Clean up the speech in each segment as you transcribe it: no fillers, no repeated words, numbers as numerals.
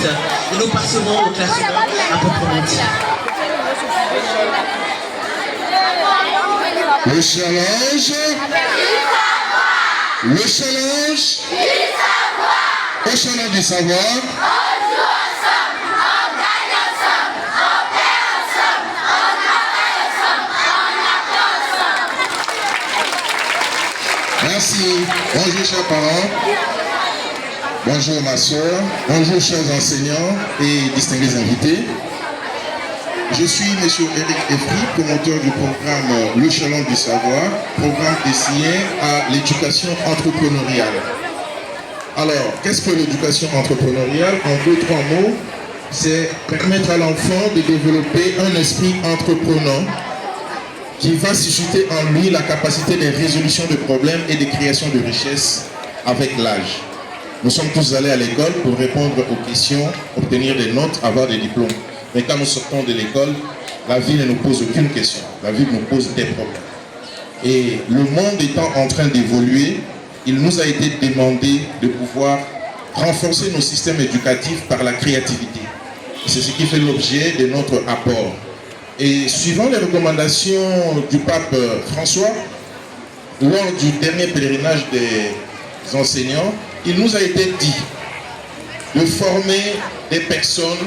et nous passerons au classement à proprement dit. Le challenge. Le challenge. Au challenge du savoir. Merci. Bonjour chers parents. Bonjour ma soeur. Bonjour chers enseignants et distingués invités. Je suis M. Eric Efri, promoteur du programme Le Challenge du Savoir, programme destiné à l'éducation entrepreneuriale. Alors, qu'est-ce que l'éducation entrepreneuriale? En 2-3 mots, c'est permettre à l'enfant de développer un esprit entreprenant qui va susciter en lui la capacité de résolution de problèmes et de création de richesses avec l'âge. Nous sommes tous allés à l'école pour répondre aux questions, obtenir des notes, avoir des diplômes. Mais quand nous sortons de l'école, la vie ne nous pose aucune question. La vie nous pose des problèmes. Et le monde étant en train d'évoluer, il nous a été demandé de pouvoir renforcer nos systèmes éducatifs par la créativité. C'est ce qui fait l'objet de notre apport. Et suivant les recommandations du pape François, lors du dernier pèlerinage des enseignants, il nous a été dit de former des personnes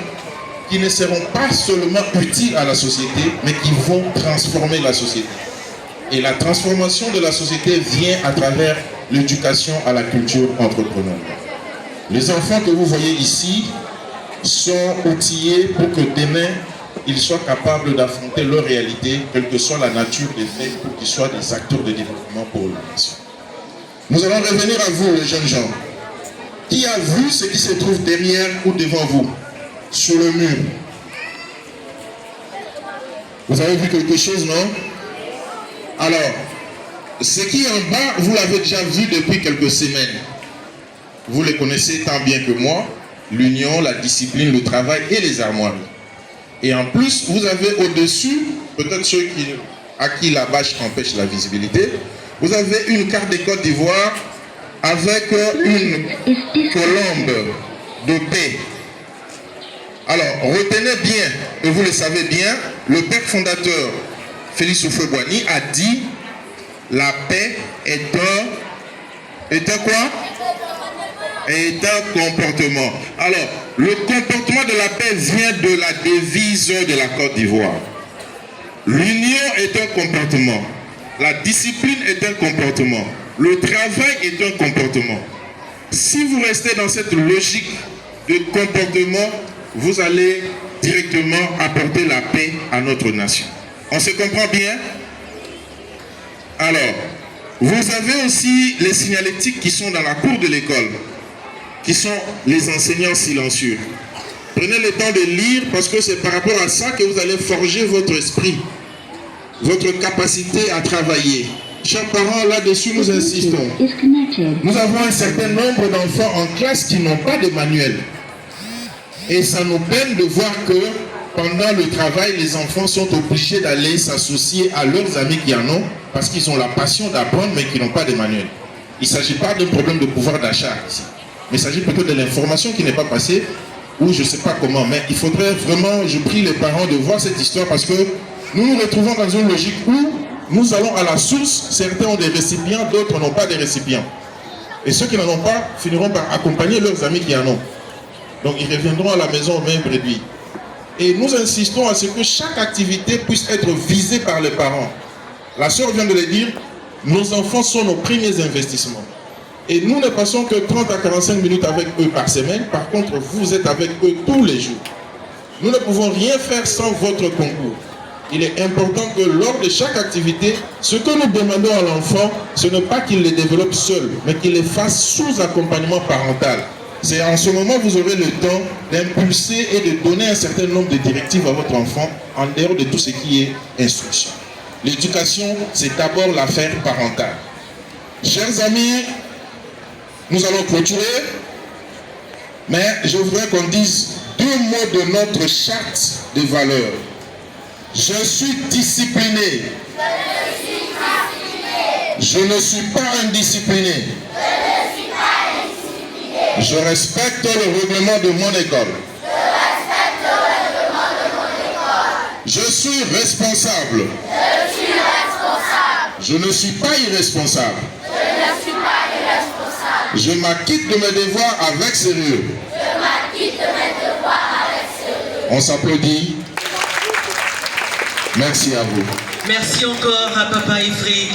qui ne seront pas seulement utiles à la société, mais qui vont transformer la société. Et la transformation de la société vient à travers l'éducation à la culture entrepreneuriale. Les enfants que vous voyez ici sont outillés pour que demain, ils soient capables d'affronter leur réalité, quelle que soit la nature des faits, pour qu'ils soient des acteurs de développement pour la nation. Nous allons revenir à vous, les jeunes gens. Qui a vu ce qui se trouve derrière ou devant vous, sur le mur? Vous avez vu quelque chose, non? Alors, ce qui est en bas, vous l'avez déjà vu depuis quelques semaines. Vous les connaissez tant bien que moi, l'union, la discipline, le travail et les armoiries. Et en plus, vous avez au-dessus, peut-être ceux à qui la bâche empêche la visibilité, vous avez une carte de Côte d'Ivoire avec une colombe de paix. Alors, retenez bien, et vous le savez bien, le père fondateur, Félix Houphouët-Boigny, a dit la paix est un quoi? Est un comportement. Alors, le comportement de la paix vient de la devise de la Côte d'Ivoire. L'union est un comportement. La discipline est un comportement. Le travail est un comportement. Si vous restez dans cette logique de comportement, vous allez directement apporter la paix à notre nation. On se comprend bien? Alors, vous avez aussi les signalétiques qui sont dans la cour de l'école, qui sont les enseignants silencieux. Prenez le temps de lire parce que c'est par rapport à ça que vous allez forger votre esprit, votre capacité à travailler. Chers parents, là-dessus, nous insistons. Nous avons un certain nombre d'enfants en classe qui n'ont pas de manuel. Et ça nous peine de voir que pendant le travail, les enfants sont obligés d'aller s'associer à leurs amis qui en ont parce qu'ils ont la passion d'apprendre mais qui n'ont pas de manuel. Il ne s'agit pas d'un problème de pouvoir d'achat ici. Mais il s'agit plutôt de l'information qui n'est pas passée ou je ne sais pas comment. Mais il faudrait vraiment, je prie les parents de voir cette histoire parce que nous nous retrouvons dans une logique où nous allons à la source, certains ont des récipients, d'autres n'ont pas de récipients. Et ceux qui n'en ont pas finiront par accompagner leurs amis qui en ont. Donc ils reviendront à la maison au même réduit. Et nous insistons à ce que chaque activité puisse être visée par les parents. La sœur vient de le dire, nos enfants sont nos premiers investissements. Et nous ne passons que 30 à 45 minutes avec eux par semaine. Par contre, vous êtes avec eux tous les jours. Nous ne pouvons rien faire sans votre concours. Il est important que lors de chaque activité, ce que nous demandons à l'enfant, ce n'est pas qu'il les développe seul, mais qu'il les fasse sous accompagnement parental. C'est en ce moment que vous aurez le temps d'impulser et de donner un certain nombre de directives à votre enfant en dehors de tout ce qui est instruction. L'éducation, c'est d'abord l'affaire parentale. Chers amis, nous allons clôturer, mais je voudrais qu'on dise 2 mots de notre charte de valeurs. Je suis discipliné. Je ne suis pas indiscipliné. Je respecte le règlement de mon école. Je suis responsable. Je ne suis pas irresponsable. Je m'acquitte de mes devoirs avec sérieux. On s'applaudit. Merci à vous. Merci encore à Papa Efré.